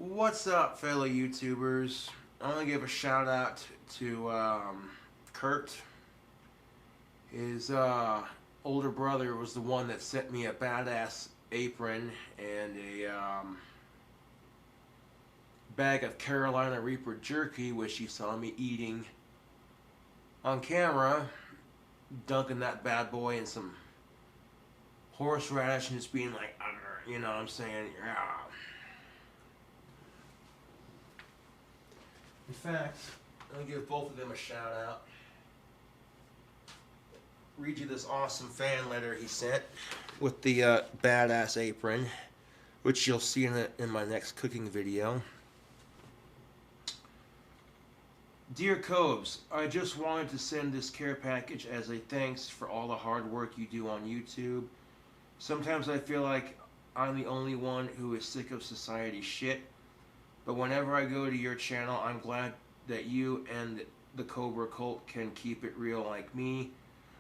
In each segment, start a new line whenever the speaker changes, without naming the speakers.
What's up, fellow YouTubers? I want to give a shout out to Kurt. His older brother was the one that sent me a badass apron and a bag of Carolina Reaper jerky, which he saw me eating on camera, dunking that bad boy in some horseradish and just being like, you know what I'm saying? Yeah. In fact, I'll give both of them a shout out. Read you this awesome fan letter he sent with the badass apron, which you'll see in my next cooking video. Dear Cobes, I just wanted to send this care package as a thanks for all the hard work you do on YouTube. Sometimes I feel like I'm the only one who is sick of society shit. But whenever I go to your channel, I'm glad that you and the Cobra cult can keep it real like me.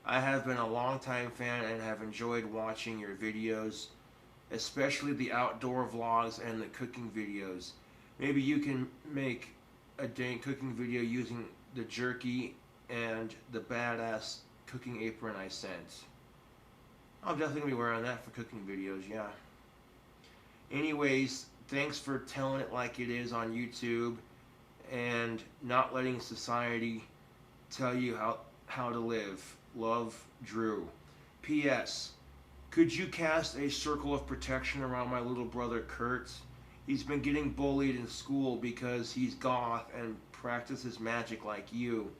I have been a long-time fan and have enjoyed watching your videos, especially the outdoor vlogs and the cooking videos. Maybe you can make a dang cooking video using the jerky and the badass cooking apron I sent. I'll definitely be wearing that for cooking videos, yeah. Anyways, thanks for telling it like it is on YouTube and not letting society tell you how to live. Love, Drew. P.S. Could you cast a circle of protection around my little brother Kurt? He's been getting bullied in school because he's goth and practices magic like you.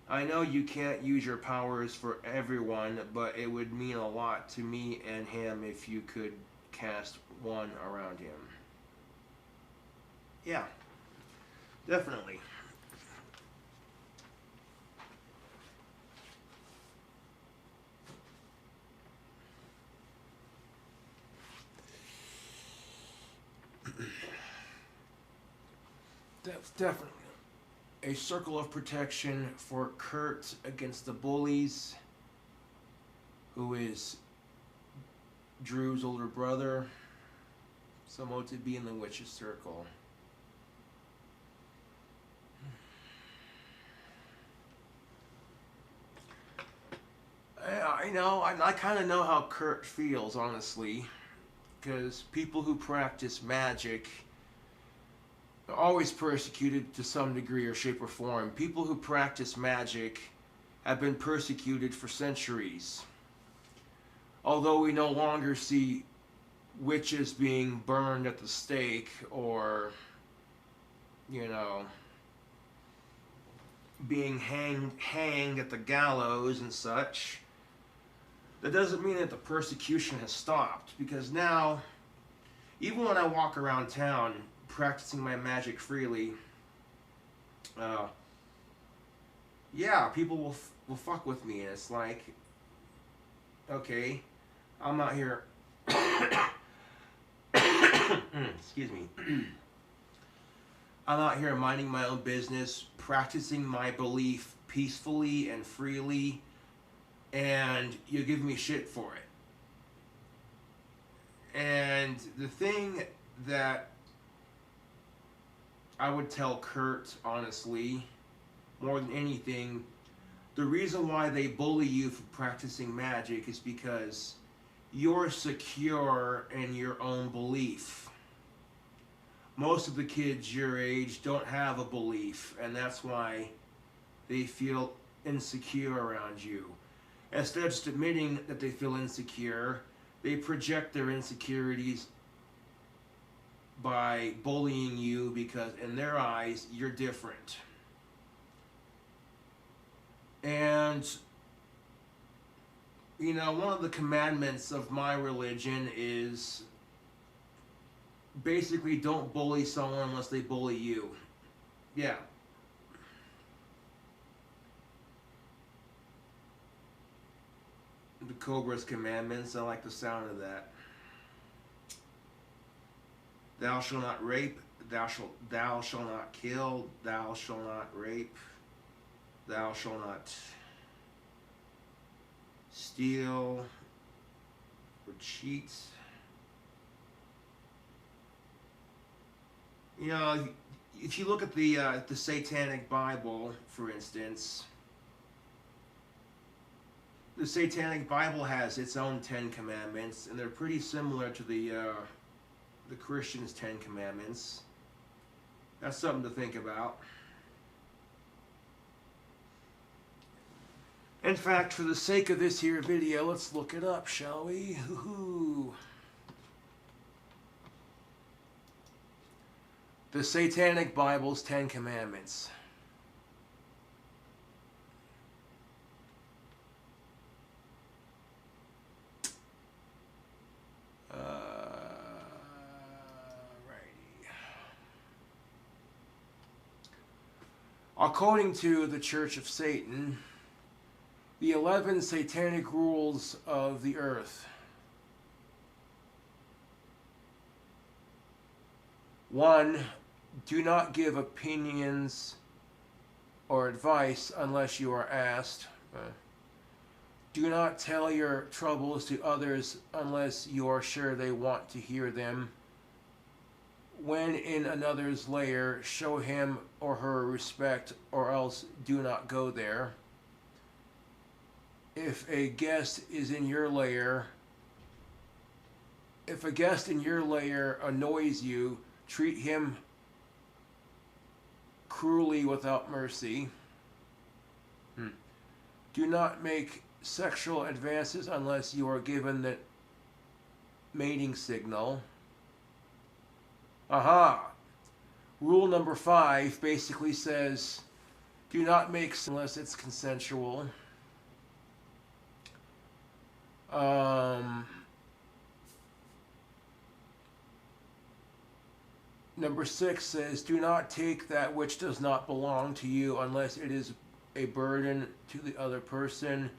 I know you can't use your powers for everyone, but it would mean a lot to me and him if you could cast one around him. Yeah, definitely. That's definitely a circle of protection for Kurt against the bullies, who is Drew's older brother, someone to be in the witch's circle. I kind of know how Kurt feels, honestly, because people who practice magic are always persecuted to some degree or shape or form. People who practice magic have been persecuted for centuries. Although we no longer see witches being burned at the stake or, you know, being hanged at the gallows and such, that doesn't mean that the persecution has stopped, because now, even when I walk around town practicing my magic freely, yeah, people will fuck with me, and it's like, okay, I'm out here, excuse me, I'm out here minding my own business, practicing my belief peacefully and freely, and you give me shit for it. And the thing that I would tell Kurt, honestly, more than anything, the reason why they bully you for practicing magic is because you're secure in your own belief. Most of the kids your age don't have a belief, and that's why they feel insecure around you. Instead of just admitting that they feel insecure, they project their insecurities by bullying you because in their eyes, you're different. And, you know, one of the commandments of my religion is basically don't bully someone unless they bully you. Yeah. The Cobra's commandments, I like the sound of that. Thou shalt not rape, thou shalt not kill, thou shalt not rape, thou shalt not steal or cheat. You know, if you look at the Satanic Bible, for instance, the Satanic Bible has its own 10 Commandments, and they're pretty similar to the Christians' 10 Commandments. That's something to think about. In fact, for the sake of this here video, let's look it up, shall we? Hoo-hoo. The Satanic Bible's 10 Commandments. According to the Church of Satan, the 11 satanic rules of the earth. 1. Do not give opinions or advice unless you are asked. Do not tell your troubles to others unless you are sure they want to hear them. When in another's lair, show him or her respect, or else do not go there. If a guest in your lair annoys you, treat him cruelly without mercy. Do not make sexual advances unless you are given the mating signal. Rule number 5 basically says, do not make unless it's consensual. Number 6 says, do not take that which does not belong to you unless it is a burden to the other person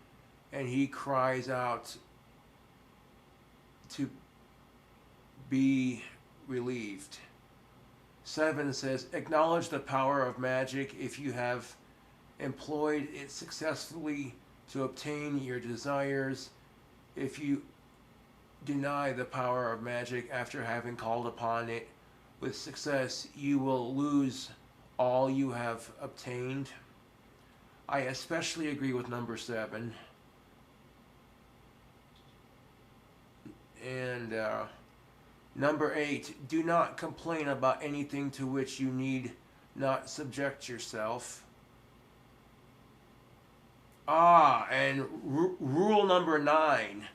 and he cries out to be relieved. 7 says, acknowledge the power of magic if you have employed it successfully to obtain your desires. If you deny the power of magic after having called upon it with success, you will lose all you have obtained. I especially agree with number 7. And number 8, do not complain about anything to which you need not subject yourself. And rule number 9,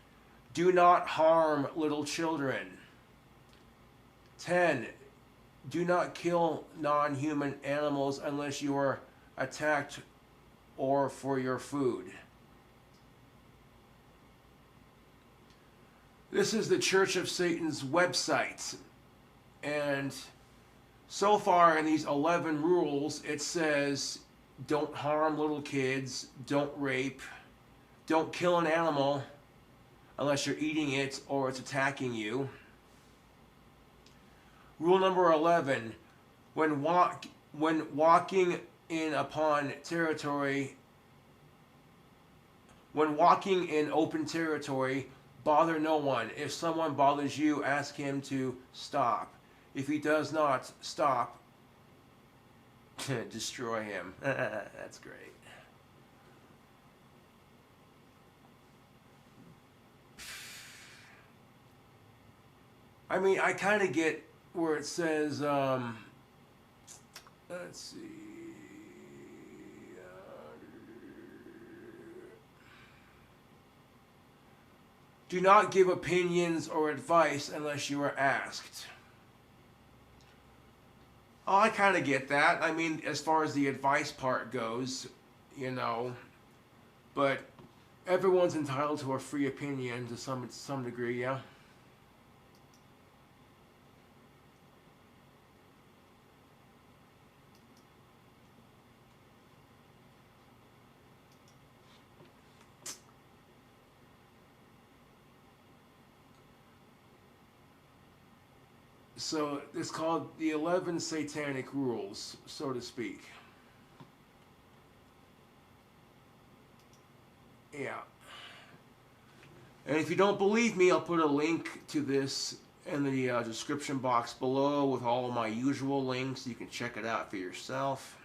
do not harm little children. 10, do not kill non-human animals unless you are attacked or for your food. This is the Church of Satan's website, and so far in these 11 rules it says don't harm little kids, don't rape, don't kill an animal unless you're eating it or it's attacking you. Rule number 11, when walking in open territory, bother no one. If someone bothers you, ask him to stop. If he does not stop, destroy him. That's great. I mean, I kind of get where it says, let's see. Do not give opinions or advice unless you are asked. Oh, I kind of get that. I mean, as far as the advice part goes, you know, but everyone's entitled to a free opinion to some degree, yeah. So it's called the 11 Satanic Rules, so to speak. Yeah. And if you don't believe me, I'll put a link to this in the description box below with all of my usual links. You can check it out for yourself.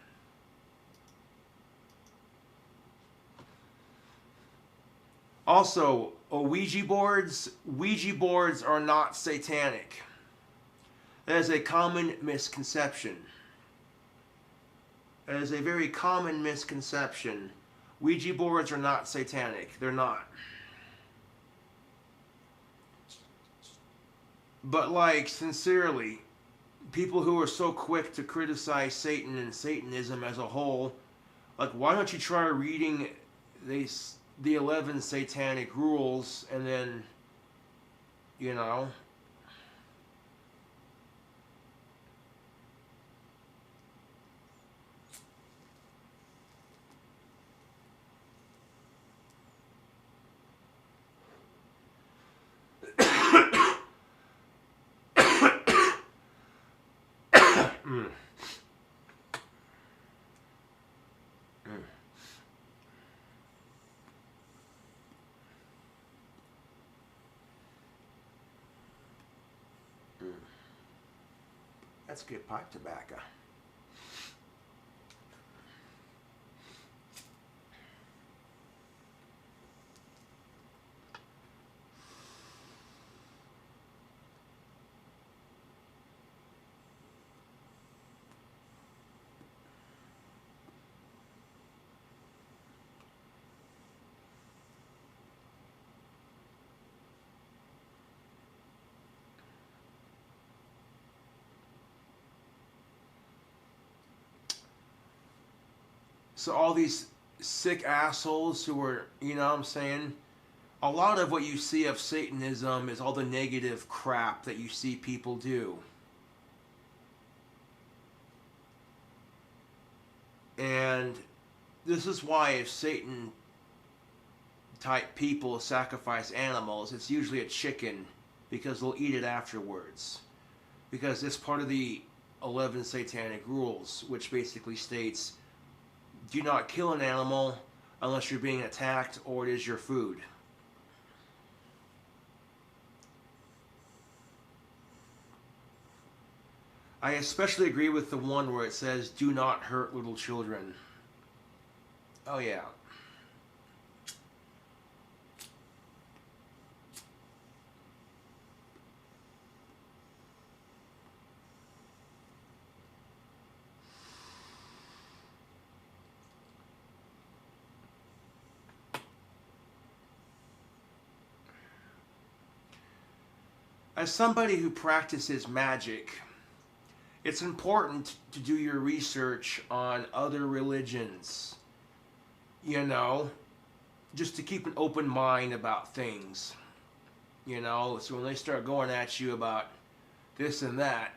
Also, Ouija boards are not satanic. That is a common misconception. That is a very common misconception. Ouija boards are not satanic. They're not. But like, sincerely, people who are so quick to criticize Satan and Satanism as a whole, like, why don't you try reading the 11 satanic rules and then, you know, that's good pipe tobacco. So all these sick assholes who are, you know what I'm saying? A lot of what you see of Satanism is all the negative crap that you see people do. And this is why if Satan type people sacrifice animals, it's usually a chicken because they'll eat it afterwards. Because it's part of the 11 satanic rules, which basically states, do not kill an animal unless you're being attacked or it is your food. I especially agree with the one where it says, do not hurt little children. Oh yeah. As somebody who practices magic, it's important to do your research on other religions, you know, just to keep an open mind about things, you know, so when they start going at you about this and that,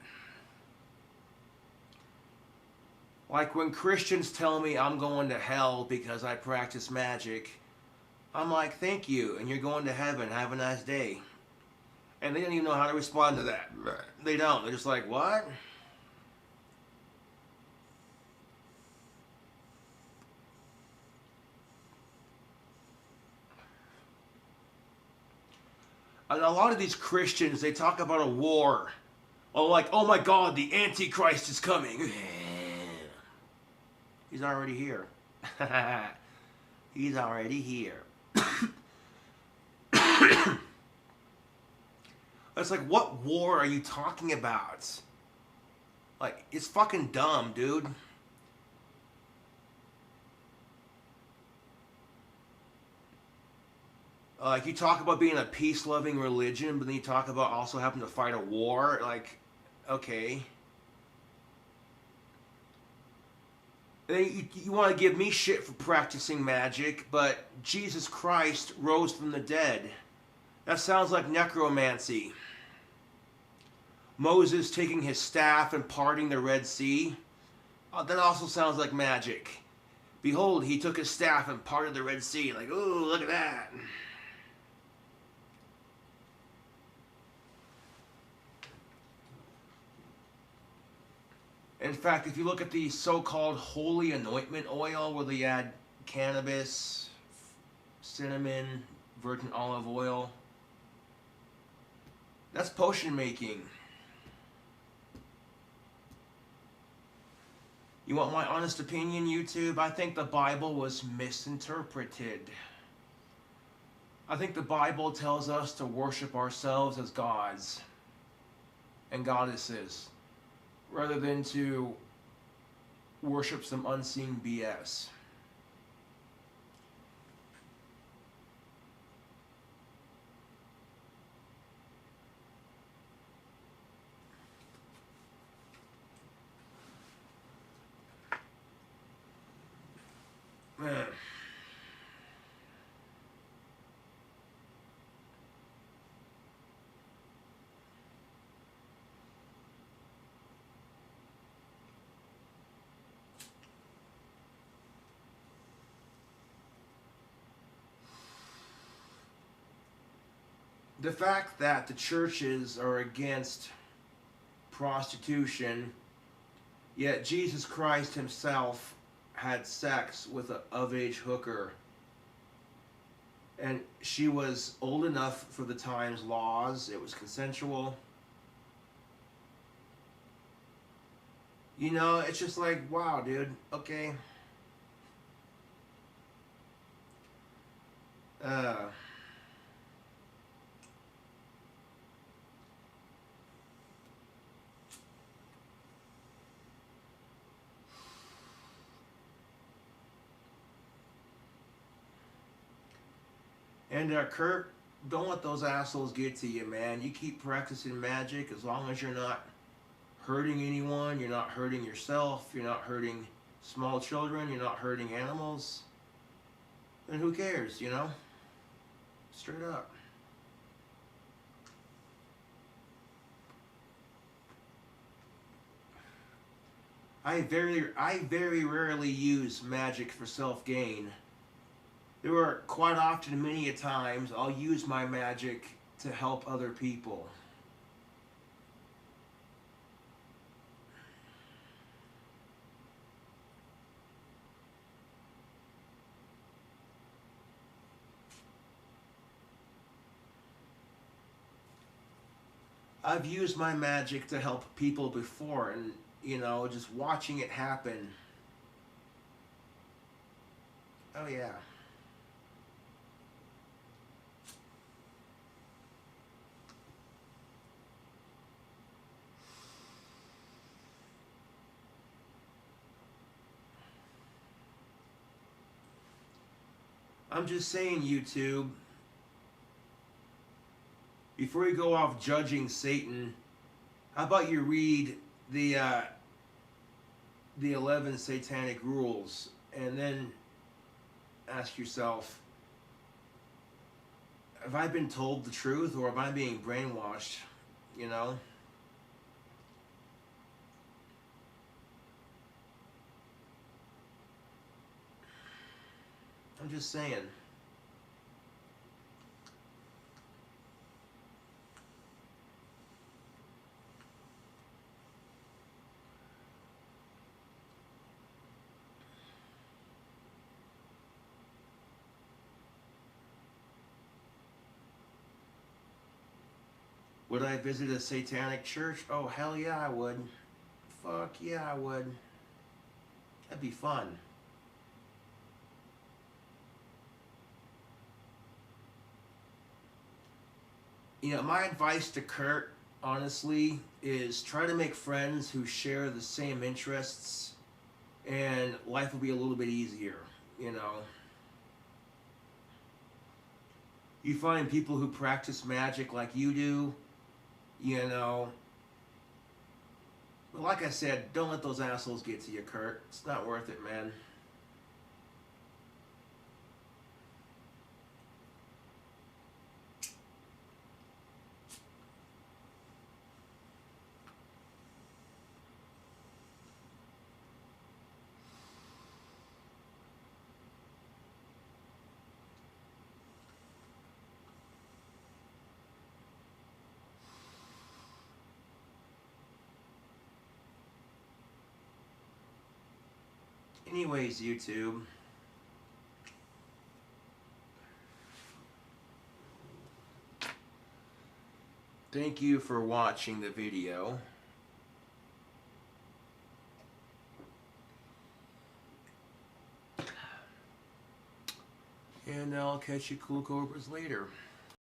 like when Christians tell me I'm going to hell because I practice magic, I'm like, thank you, and you're going to heaven, have a nice day. And they don't even know how to respond to that. They don't. They're just like, what? And a lot of these Christians, they talk about a war. Oh, like, oh my God, the Antichrist is coming. He's already here. He's already here. It's like, what war are you talking about? Like, it's fucking dumb, dude. Like, you talk about being a peace-loving religion, but then you talk about also having to fight a war. Like, okay. You want to give me shit for practicing magic, but Jesus Christ rose from the dead. That sounds like necromancy. Moses taking his staff and parting the Red Sea. That also sounds like magic. Behold, he took his staff and parted the Red Sea. Like, ooh, look at that. In fact, if you look at the so-called holy anointment oil, where they add cannabis, cinnamon, virgin olive oil, That's potion making. You want my honest opinion, YouTube? I think the Bible was misinterpreted. I think the Bible tells us to worship ourselves as gods and goddesses, rather than to worship some unseen BS. Man. The fact that the churches are against prostitution, yet Jesus Christ himself had sex with an of-age hooker, and she was old enough for the time's laws. It was consensual. You know, it's just like, wow, dude, okay. Uh, and Kurt, don't let those assholes get to you, man. You keep practicing magic as long as you're not hurting anyone, you're not hurting yourself, you're not hurting small children, you're not hurting animals, then who cares, you know? Straight up. I very rarely use magic for self-gain. There are quite often, many a times, I'll use my magic to help other people. I've used my magic to help people before, and, you know, just watching it happen. Oh, yeah. I'm just saying, YouTube, before you go off judging Satan, how about you read the 11 satanic rules and then ask yourself, have I been told the truth or am I being brainwashed? You know? I'm just saying. Would I visit a satanic church? Oh, hell yeah, I would. Fuck yeah, I would. That'd be fun. You know, my advice to Kurt, honestly, is try to make friends who share the same interests, and life will be a little bit easier, you know. You find people who practice magic like you do, you know. But like I said, don't let those assholes get to you, Kurt. It's not worth it, man. Anyways, YouTube. Thank you for watching the video. And I'll catch you cool cobras later.